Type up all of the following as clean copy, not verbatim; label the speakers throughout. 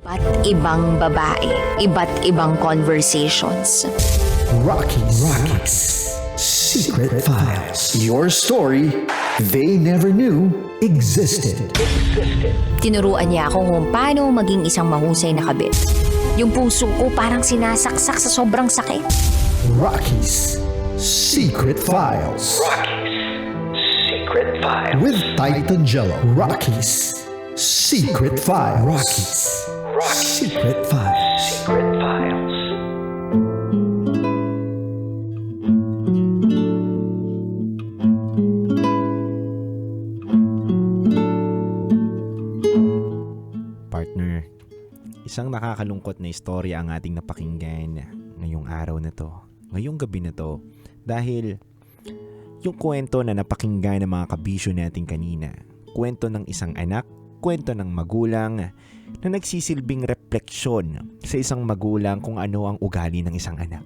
Speaker 1: Iba't ibang babae, iba't ibang conversations.
Speaker 2: Rocky's Secret Files.
Speaker 3: Your story they never knew
Speaker 2: Existed.
Speaker 1: Tinuruan niya ako kung paano maging isang mahusay na kabit. Yung puso ko parang sinasaksak sa sobrang sakit.
Speaker 2: Rocky's Secret Files.
Speaker 3: secret files.
Speaker 2: With Titan Jello. Rocky's Secret Files. Rocky's Secret Files.
Speaker 3: Secret files.
Speaker 4: Partner, isang nakakalungkot na istorya ang ating napakinggan ngayong araw na to, ngayong gabi na to, dahil yung kwento na napakinggan ng mga kabisyo natin kanina, kwento ng isang anak, kwento ng magulang na nagsisilbing refleksyon sa isang magulang kung ano ang ugali ng isang anak.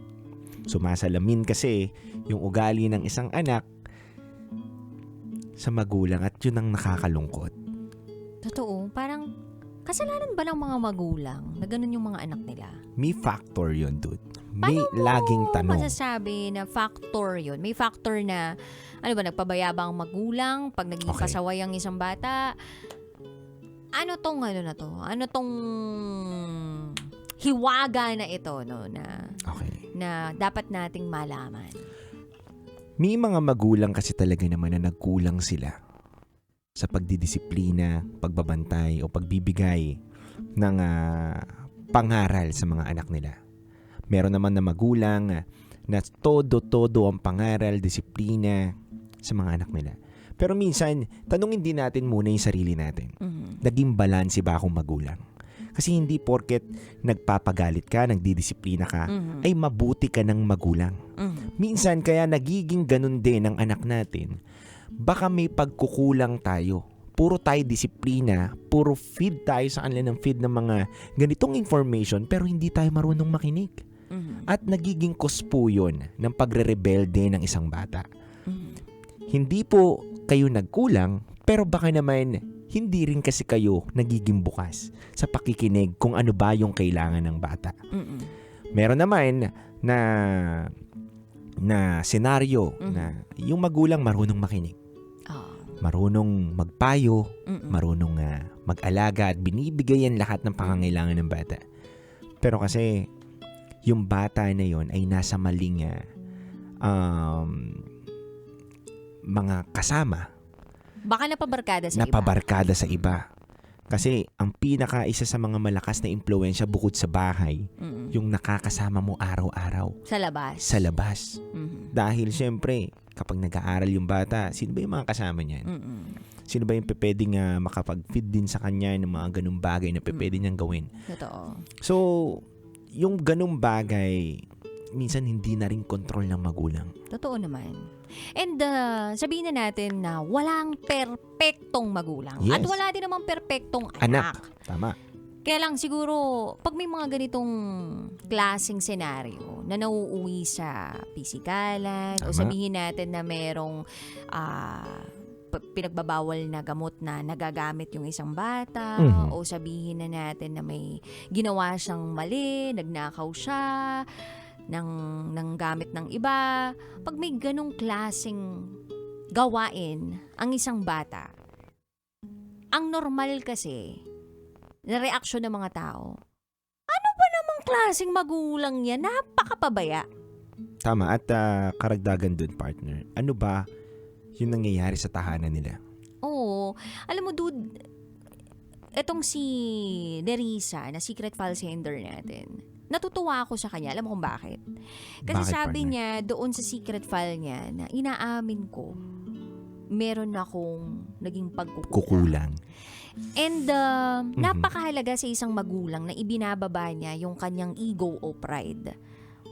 Speaker 4: Sumasalamin kasi yung ugali ng isang anak sa magulang at yun ang nakakalungkot.
Speaker 1: Totoo, parang kasalanan ba ng mga magulang na ganun yung mga anak nila?
Speaker 4: May factor yun, dude. May
Speaker 1: Paano
Speaker 4: laging
Speaker 1: mo
Speaker 4: tanong.
Speaker 1: masasabi na factor yun? May factor na, ano ba, nagpabayabang magulang pag naging
Speaker 4: Okay.
Speaker 1: pasaway ang isang bata? Ano tong hiwaga na ito, no,
Speaker 4: Okay.
Speaker 1: na dapat nating malaman?
Speaker 4: May mga magulang kasi talaga naman na nagkulang sila sa pagdidisiplina, pagbabantay o pagbibigay ng pangaral sa mga anak nila. Meron naman na magulang na todo-todo ang pangaral, disiplina sa mga anak nila. Pero minsan, tanungin din natin muna yung sarili natin. Naging balanse ba akong magulang? Kasi hindi porket nagpapagalit ka, nagdidisiplina ka, ay mabuti ka ng magulang. Minsan kaya nagiging ganun din ang anak natin. Baka may pagkukulang tayo. Puro tayo disiplina, puro feed tayo sa kanila ng feed ng mga ganitong information pero hindi tayo marunong makinig. At nagiging kuspo yun ng pagre-rebelde ng isang bata. Hindi po kayo nagkulang, pero baka naman hindi rin kasi kayo nagiging bukas sa pakikinig kung ano ba yung kailangan ng bata. Meron naman na senaryo na yung magulang marunong makinig. Marunong magpayo, marunong mag-alaga at binibigay yan lahat ng pangangailangan ng bata. Pero kasi yung bata na yon ay nasa maling mga kasama.
Speaker 1: Baka napabarkada sa
Speaker 4: iba. Kasi ang isa sa mga malakas na impluwensya bukod sa bahay, yung nakakasama mo araw-araw.
Speaker 1: Sa labas.
Speaker 4: Dahil syempre, kapag nag-aaral yung bata, sino ba yung mga kasama niyan? Sino ba yung pwedeng makapag-feed din sa kanya ng mga ganung bagay na pwede niyang gawin?
Speaker 1: Totoo.
Speaker 4: So, yung ganung bagay, minsan hindi na rin control ng magulang.
Speaker 1: Totoo naman. And sabihin na natin na walang perpektong magulang.
Speaker 4: Yes.
Speaker 1: At wala din namang perpektong anak.
Speaker 4: Tama.
Speaker 1: Kaya lang siguro, pag may mga ganitong klaseng senaryo na nauuwi sa pisikalan o
Speaker 4: Tama.
Speaker 1: sabihin natin na merong pinagbabawal na gamot na nagagamit yung isang bata o sabihin na natin na may ginawa siyang mali, nagnakaw siya ng gamit ng iba. Pag may ganong klaseng gawain ang isang bata, ang normal kasi na reaksyon ng mga tao, ano ba namang klaseng magulang yan? Napakapabaya.
Speaker 4: Tama. At karagdagan dun, partner. Ano ba yung nangyayari sa tahanan nila?
Speaker 1: Oo. Alam mo, dude, etong si Nerissa, na secret file sender natin, natutuwa ako sa kanya. Alam mo kung bakit? Kasi
Speaker 4: Bakit,
Speaker 1: sabi
Speaker 4: partner?
Speaker 1: niya doon sa secret file niya na inaamin ko, meron akong naging
Speaker 4: Kukulang.
Speaker 1: And napakahalaga sa isang magulang na ibinababa niya yung kanyang ego o pride.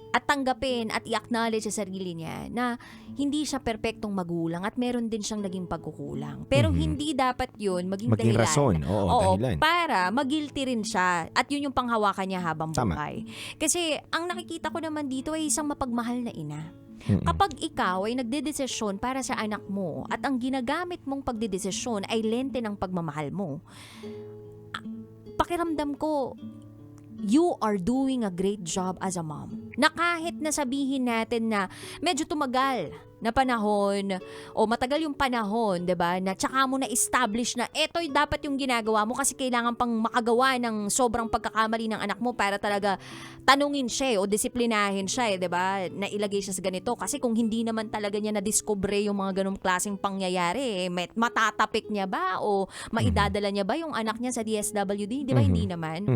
Speaker 1: At tanggapin at i-acknowledge sa sarili niya na hindi siya perpektong magulang at meron din siyang naging pagkukulang. Pero hindi dapat yun maging dahilan.
Speaker 4: rason. Oo, dahilan.
Speaker 1: Para magilty rin siya. At yun yung panghawakan niya habang
Speaker 4: Tama.
Speaker 1: buhay. Kasi ang nakikita ko naman dito ay isang mapagmahal na ina. Kapag ikaw ay nagdedesisyon para sa anak mo at ang ginagamit mong pagdedesisyon ay lente ng pagmamahal mo, pakiramdam ko, you are doing a great job as a mom. Na kahit na sabihin natin na medyo tumagal na panahon o matagal yung panahon, 'di ba? Na tsaka mo na establish na eto'y dapat yung ginagawa mo kasi kailangan pang makagawa ng sobrang pagkakamali ng anak mo para talaga tanungin siya o disiplinahin siya, 'di ba? Na ilagay siya sa ganito kasi kung hindi naman talaga niya na discover yung mga ganung klaseng pangyayari, matatapik niya ba o maidadala niya ba yung anak niya sa DSWD, 'di ba? Hindi naman.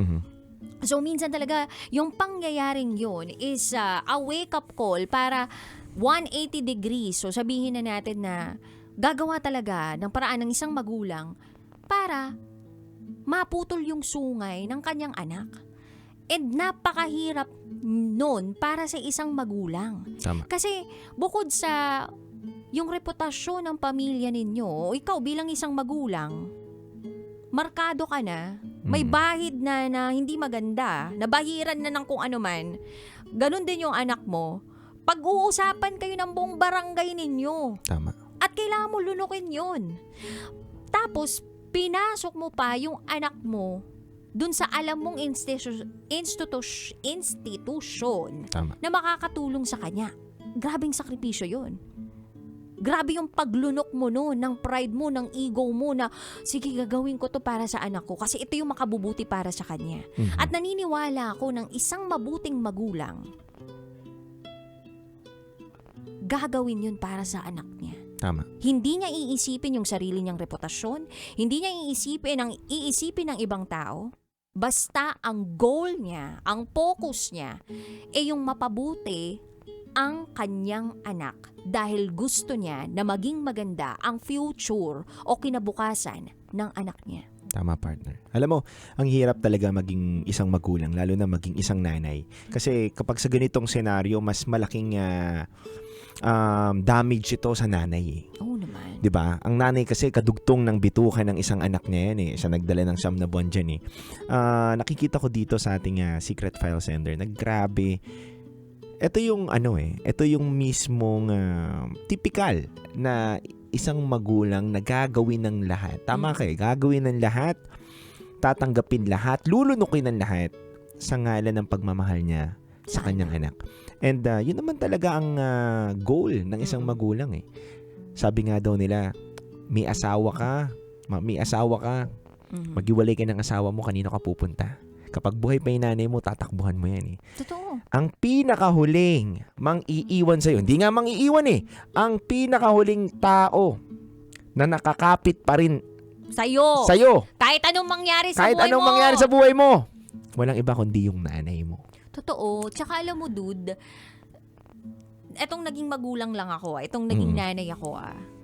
Speaker 1: So minsan talaga yung pangyayaring yun is a wake-up call para 180 degrees. So sabihin na natin na gagawa talaga ng paraan ng isang magulang para maputol yung sungay ng kanyang anak. And napakahirap nun para sa isang magulang.
Speaker 4: Tama.
Speaker 1: Kasi bukod sa yung reputasyon ng pamilya ninyo, o ikaw bilang isang magulang, markado ka na, may bahid na hindi maganda, nabahiran na ng kung ano man, ganun din yung anak mo, pag-uusapan kayo ng buong barangay ninyo.
Speaker 4: Tama.
Speaker 1: At kailangan mo lunukin yun. Tapos, pinasok mo pa yung anak mo dun sa alam mong institusyon
Speaker 4: Tama.
Speaker 1: na makakatulong sa kanya. Grabing sakripisyo yun. Grabe yung paglunok mo no, ng pride mo, ng ego mo na, sige, gagawin ko to para sa anak ko kasi ito yung makabubuti para sa kanya. At naniniwala ako ng isang mabuting magulang, gagawin yun para sa anak niya.
Speaker 4: Tama.
Speaker 1: Hindi niya iisipin yung sarili niyang reputasyon, hindi niya iisipin ng ibang tao. Basta ang goal niya, ang focus niya, yung mapabuti ang kanyang anak dahil gusto niya na maging maganda ang future o kinabukasan ng anak niya.
Speaker 4: Tama, partner. Alam mo, ang hirap talaga maging isang magulang, lalo na maging isang nanay. Kasi kapag sa ganitong senaryo, mas malaking damage ito sa nanay eh.
Speaker 1: Oo naman.
Speaker 4: 'Di ba? Ang nanay kasi kadugtong ng bitukan ng isang anak niya yan eh. Siya nagdala ng 9 na buwan dyan eh. Nakikita ko dito sa ating secret file sender na grabe. Ito yung ito yung mismong typical na isang magulang na gagawin ng lahat. Tama kayo, gagawin ng lahat, tatanggapin lahat, lulunukin ng lahat sa ngalan ng pagmamahal niya sa kanyang anak. And yun naman talaga ang goal ng isang magulang eh. Sabi nga daw nila, may asawa ka, maghiwalay ka ng asawa mo, kanino ka pupunta? Kapag buhay pa yung nanay mo, tatakbuhan mo yan eh.
Speaker 1: Totoo.
Speaker 4: Ang pinakahuling mang-iiwan sa'yo, hindi nga mang-iiwan eh, ang pinakahuling tao na nakakapit pa rin sa'yo.
Speaker 1: Kahit anong mangyari sa
Speaker 4: Kahit
Speaker 1: buhay
Speaker 4: anong
Speaker 1: mo.
Speaker 4: mangyari sa buhay mo. Walang iba kundi yung nanay mo.
Speaker 1: Totoo. Tsaka alam mo, dude, etong naging magulang lang ako, itong naging nanay ako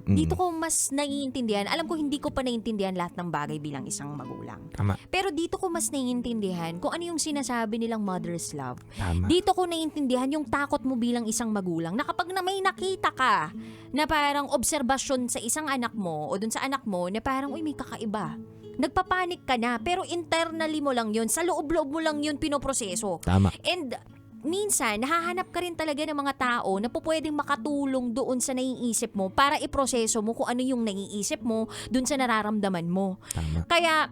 Speaker 1: dito ko mas naiintindihan. Alam ko hindi ko pa naiintindihan lahat ng bagay bilang isang magulang.
Speaker 4: Tama.
Speaker 1: Pero dito ko mas naiintindihan kung ano yung sinasabi nilang mother's love.
Speaker 4: Tama.
Speaker 1: Dito ko naiintindihan yung takot mo bilang isang magulang na kapag na may nakita ka na parang obserbasyon sa isang anak mo o dun sa anak mo na parang, uy, may kakaiba. Nagpapanik ka na, pero internally mo lang yun, sa loob-loob mo lang yun pinoproseso.
Speaker 4: Tama.
Speaker 1: And minsan, nahahanap ka rin talaga ng mga tao na pwedeng makatulong doon sa naiisip mo para iproseso mo kung ano yung naiisip mo doon sa nararamdaman mo.
Speaker 4: Tama.
Speaker 1: Kaya,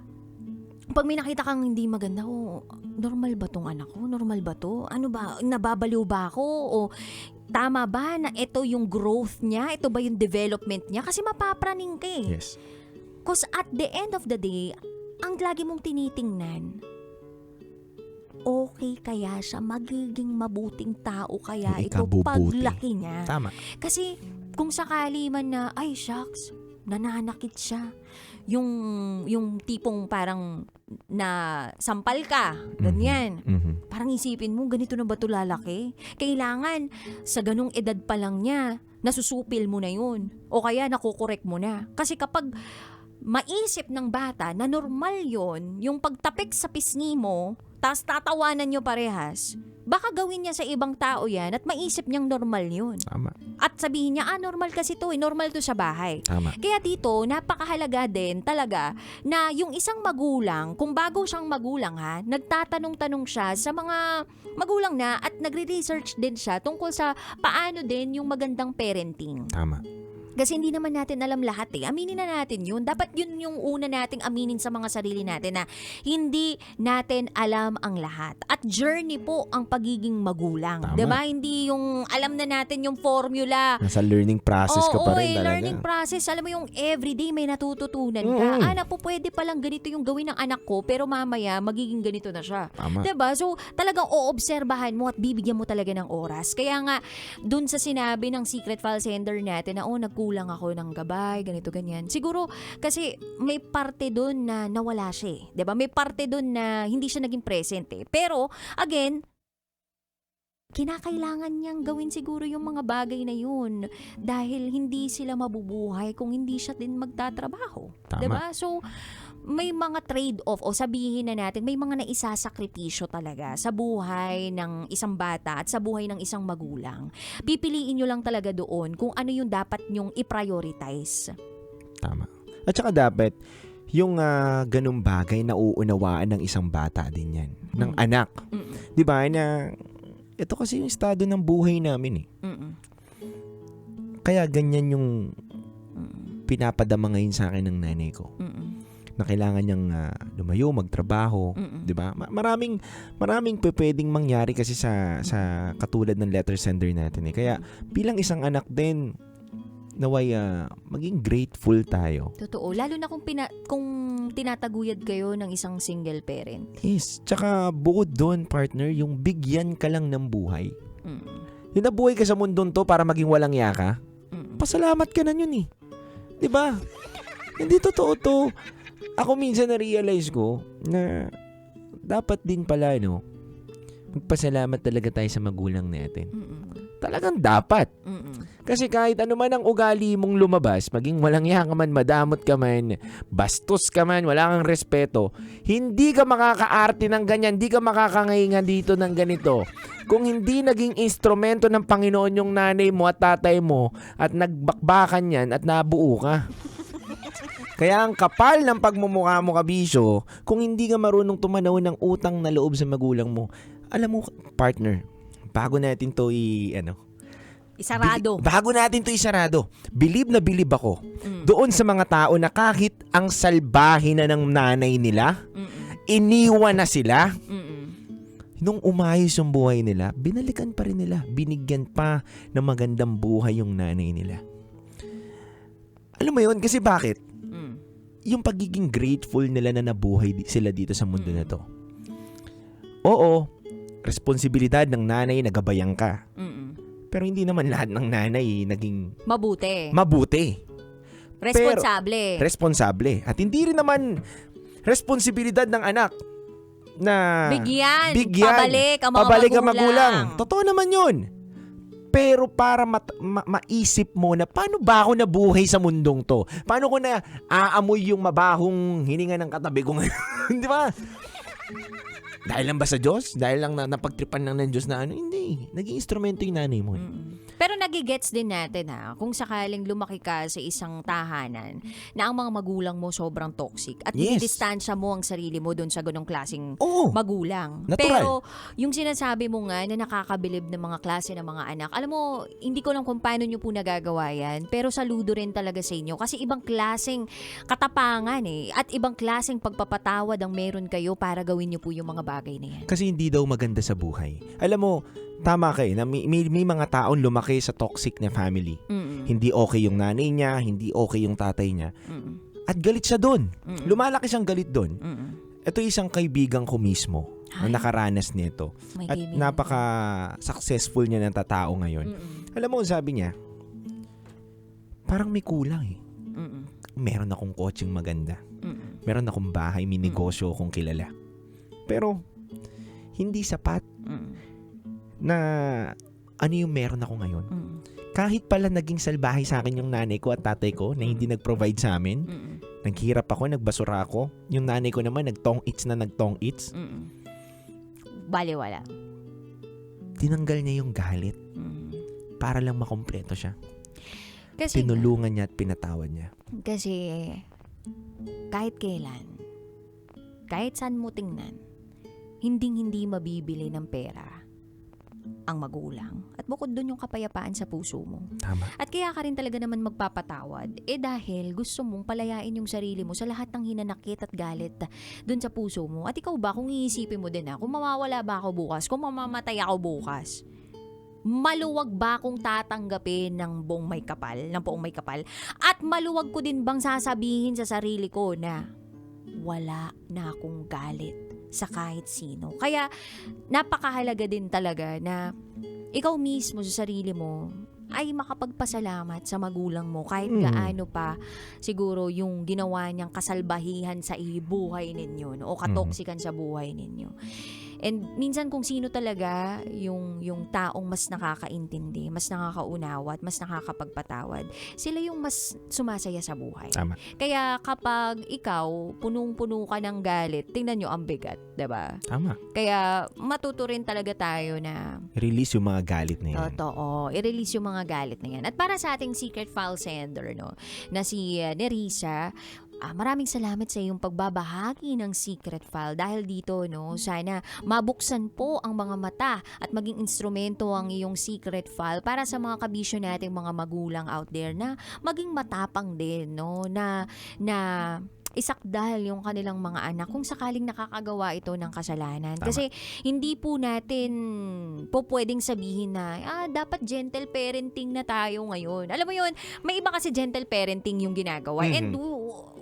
Speaker 1: pag may nakita kang hindi maganda, normal ba tong anak ko? Normal ba to? Ano ba? Nababaliw ba ako? O tama ba na ito yung growth niya? Ito ba yung development niya? Kasi mapapraning ka eh.
Speaker 4: Yes.
Speaker 1: Because at the end of the day, ang lagi mong tinitingnan, okay kaya siya, magiging mabuting tao kaya
Speaker 4: Yung
Speaker 1: ito
Speaker 4: ikabubuti.
Speaker 1: paglaki niya.
Speaker 4: Tama.
Speaker 1: Kasi kung sakali man na, ay shucks, nananakit siya. Yung tipong parang na sampal ka, ganyan.
Speaker 4: Mhm.
Speaker 1: Parang isipin mo, ganito na ba ito lalaki? Kailangan sa ganung edad pa lang niya, nasusupil mo na yun. O kaya nakukorek mo na. Kasi kapag maisip ng bata na normal yon, yung pagtapik sa pisngi mo, tas tatawanan nyo parehas, baka gawin niya sa ibang tao yan at maisip niyang normal yun.
Speaker 4: Tama.
Speaker 1: At sabihin niya, normal kasi to, normal to sa bahay.
Speaker 4: Tama.
Speaker 1: Kaya dito, napakahalaga din talaga na yung isang magulang, kung bago siyang magulang nagtatanong-tanong siya sa mga magulang na at nagre-research din siya tungkol sa paano din yung magandang parenting.
Speaker 4: Tama.
Speaker 1: Kasi hindi naman natin alam lahat eh. Aminin na natin yun. Dapat yun yung una nating aminin sa mga sarili natin na hindi natin alam ang lahat. At journey po ang pagiging magulang.
Speaker 4: Tama.
Speaker 1: 'Di ba? Hindi yung alam na natin yung formula.
Speaker 4: Nasa learning process ka pa rin talaga.
Speaker 1: Learning process. Alam mo yung everyday may natututunan ka. Po pwede palang ganito yung gawin ng anak ko pero mamaya magiging ganito na siya.
Speaker 4: Tama.
Speaker 1: 'Di ba? So talagang oobserbahan mo at bibigyan mo talaga ng oras. Kaya nga dun sa sinabi ng secret file sender natin na nagkulang ako ng gabay, ganito ganyan. Siguro kasi may parte dun na nawala siya, 'di ba? May parte dun na hindi siya naging present eh. Pero again, kinakailangan niyang gawin siguro yung mga bagay na yun dahil hindi sila mabubuhay kung hindi siya din magtatrabaho.
Speaker 4: Tama.
Speaker 1: 'Di ba? So may mga trade-off o sabihin na natin may mga naisasakripisyo talaga sa buhay ng isang bata at sa buhay ng isang magulang. Pipiliin nyo lang talaga doon kung ano yung dapat nyong i-prioritize.
Speaker 4: Tama. At saka dapat, yung ganung bagay na uunawaan ng isang bata din yan. Ng anak. Di ba? Na, ito kasi yung estado ng buhay namin eh. Kaya ganyan yung pinapadama ngayon sa akin ng nanay ko. Na kailangan niyang lumayo, magtrabaho, 'di ba? Maraming pwedeng mangyari kasi sa katulad ng letter sender natin eh. Kaya bilang isang anak din naway maging grateful tayo.
Speaker 1: Totoo, lalo na kung tinataguyod kayo ng isang single parent.
Speaker 4: Yes, tsaka bukod doon, partner, yung bigyan ka lang ng buhay. Yung nabuhay ka sa mundong to para maging walang yaka, pasalamat ka na yun eh. 'Di ba? Hindi totoo to. Ako minsan na-realize ko na dapat din pala, magpasalamat talaga tayo sa magulang natin. Talagang dapat. Kasi kahit ano man ang ugali mong lumabas, maging walang yaka man, madamot ka man, bastos ka man, wala kang respeto, hindi ka makakaarte ng ganyan, hindi ka makakangainan dito ng ganito. Kung hindi naging instrumento ng Panginoon yung nanay mo at tatay mo at nagbakbakan yan at nabuo ka. Kaya ang kapal ng pagmumukha mo, kabisyo, kung hindi ka marunong tumanaw ng utang na loob sa magulang mo. Alam mo, partner, bago natin to
Speaker 1: Isarado.
Speaker 4: bago natin to isarado, believe na believe ako doon sa mga tao na kahit ang salbahe na ng nanay nila, iniwan na sila, nung umayos yung buhay nila, binalikan pa rin nila, binigyan pa ng magandang buhay yung nanay nila. Alam mo yun? Kasi bakit? Yung pagiging grateful nila na nabuhay sila dito sa mundo na to. Oo, responsibilidad ng nanay na gabayan ka. Pero hindi naman lahat ng nanay naging mabuti.
Speaker 1: Responsable.
Speaker 4: Pero, responsable. At hindi rin naman responsibilidad ng anak na
Speaker 1: bigyan
Speaker 4: pabalik ang magulang. Totoo naman yun. Pero para maisip mo na paano ba ako nabuhay sa mundong to? Paano ko na aamoy yung mabahong hininga ng katabi ko ngayon? Di ba? Dahil lang ba sa Diyos? Dahil lang napagtripan lang ng Diyos na Hindi. Naging instrumento yung nanay mo.
Speaker 1: Pero nagigets din natin kung sakaling lumaki ka sa isang tahanan na ang mga magulang mo sobrang toxic at didistansya mo ang sarili mo doon sa ganong klaseng magulang.
Speaker 4: Natural.
Speaker 1: Pero yung sinasabi mo nga na nakakabilib ng mga klase ng mga anak, alam mo, hindi ko lang kung paano nyo po nagagawa yan, pero saludo rin talaga sa inyo kasi ibang klaseng katapangan at ibang klaseng pagpapatawad ang meron kayo para gawin nyo po yung mga bagay na yan.
Speaker 4: Kasi hindi daw maganda sa buhay. Alam mo, tama kayo na may mga taon lumaki sa toxic na family. Hindi okay yung nanay niya, hindi okay yung tatay niya. At galit siya doon. Lumalaki siyang galit doon. Ito isang kaibigan ko mismo na nakaranas nito. At napaka-successful niya ng tatao ngayon. Alam mo, sabi niya, parang may kulang eh. Meron akong kotseng maganda. Meron akong bahay, may negosyo akong kilala. Pero, hindi sapat na ano yung meron ako ngayon. Kahit pala naging salbahe sa akin yung nanay ko at tatay ko na hindi nag-provide sa amin, naghirap ako, nagbasura ako, yung nanay ko naman nagtong-its.
Speaker 1: Baliwala.
Speaker 4: Tinanggal niya yung galit para lang makompleto siya.
Speaker 1: Kasi
Speaker 4: tinulungan niya at pinatawad niya.
Speaker 1: Kasi kahit kailan, kahit saan mo tingnan, hindi mabibili ng pera ang magulang. At bukod dun yung kapayapaan sa puso mo.
Speaker 4: Tama.
Speaker 1: At kaya ka rin talaga naman magpapatawad, dahil gusto mong palayain yung sarili mo sa lahat ng hinanakit at galit dun sa puso mo. At ikaw ba, kung iisipin mo din kung mawawala ba ako bukas, kung mamamatay ako bukas, maluwag ba akong tatanggapin ng buong may kapal? At maluwag ko din bang sasabihin sa sarili ko na wala na akong galit sa kahit sino? Kaya napakahalaga din talaga na ikaw mismo sa sarili mo ay makapagpasalamat sa magulang mo kahit gaano pa siguro yung ginawa niyang kasalbahihan sa buhay ninyo, no? O katoksikan sa buhay ninyo. And minsan kung sino talaga yung taong mas nakakaintindi, mas nakakaunawa at mas nakakapagpatawad, sila yung mas sumasaya sa buhay.
Speaker 4: Tama.
Speaker 1: Kaya kapag ikaw punong-puno ka ng galit, tingnan nyo ang bigat, 'di ba?
Speaker 4: Tama.
Speaker 1: Kaya matuto rin talaga tayo na
Speaker 4: Release yung mga galit na yan.
Speaker 1: totoo, i-release yung mga galit na yan. At para sa ating secret file sender, no, na si Nerissa, maraming salamat sa iyong pagbabahagi ng secret file. Dahil dito, no, sana mabuksan po ang mga mata at maging instrumento ang iyong secret file para sa mga kabisyo nating mga magulang out there na maging matapang din, no, na isakdal yung kanilang mga anak kung sakaling nakakagawa ito ng kasalanan.
Speaker 4: Tama.
Speaker 1: Kasi hindi po natin po pwedeng sabihin na dapat gentle parenting na tayo ngayon. Alam mo yun, may iba kasi gentle parenting yung ginagawa. And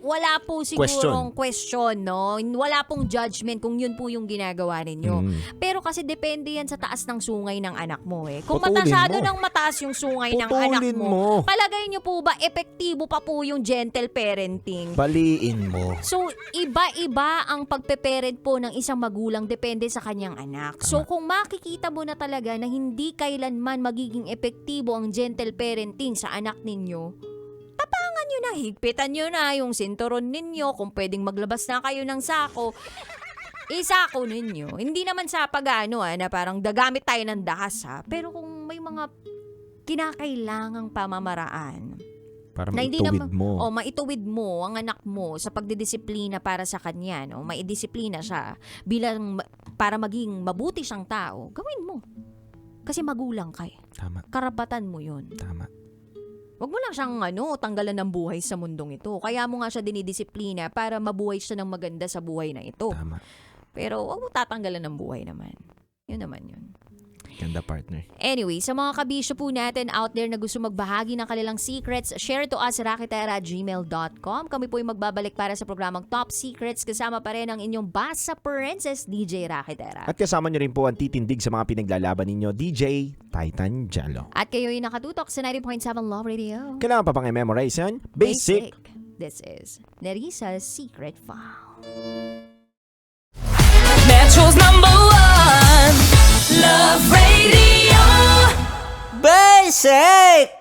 Speaker 1: wala po sigurong question, no? Wala pong judgment kung yun po yung ginagawa ninyo. Pero kasi depende yan sa taas ng sungay ng anak mo eh. Kung
Speaker 4: Putulin
Speaker 1: masyado
Speaker 4: mo.
Speaker 1: ng mataas yung sungay ng
Speaker 4: Putulin
Speaker 1: anak mo,
Speaker 4: mo.
Speaker 1: palagay nyo po ba epektibo pa po yung gentle parenting?
Speaker 4: Baliin mo.
Speaker 1: So, iba-iba ang pagpe-parent po ng isang magulang depende sa kanyang anak. So, kung makikita mo na talaga na hindi kailanman magiging epektibo ang gentle parenting sa anak ninyo, tapangan nyo na, higpitan nyo na yung sinturon ninyo. Kung pwedeng maglabas na kayo ng sako, isako ninyo. Hindi naman sa pag-ano na parang dagamit tayo ng dahas Pero kung may mga kinakailangang pamamaraan
Speaker 4: Para
Speaker 1: na hindi
Speaker 4: maituwid mo.
Speaker 1: maituwid mo ang anak mo sa pagdidisiplina para sa kanya, no? Maidisiplina siya bilang para maging mabuti siyang tao, gawin mo. Kasi magulang ka eh.
Speaker 4: Tama.
Speaker 1: Karapatan mo yun.
Speaker 4: Tama.
Speaker 1: Huwag mo lang siyang tanggalan ng buhay sa mundong ito. Kaya mo nga siya dinidisiplina para mabuhay siya ng maganda sa buhay na ito.
Speaker 4: Tama.
Speaker 1: Pero huwag mo tatanggalan ng buhay naman. Yun naman yun.
Speaker 4: Ganda, partner.
Speaker 1: Anyway, sa mga kabisyo po natin out there na gusto magbahagi ng kanilang secrets, share to us rakitera@gmail.com. Kami po ay magbabalik para sa programang Top Secrets. Kasama pa rin ang inyong Basa Princess, DJ Rakitera.
Speaker 4: At kasama nyo rin po ang titindig sa mga pinaglalaban ninyo, DJ Titan Jello.
Speaker 1: At kayo'y nakatutok sa 90.7 Love Radio.
Speaker 4: Kailangan pa pang i-memorize yan? Basic.
Speaker 1: This is Nerissa's Secret File.
Speaker 5: Metro's #1 Love Radio.
Speaker 6: Basic!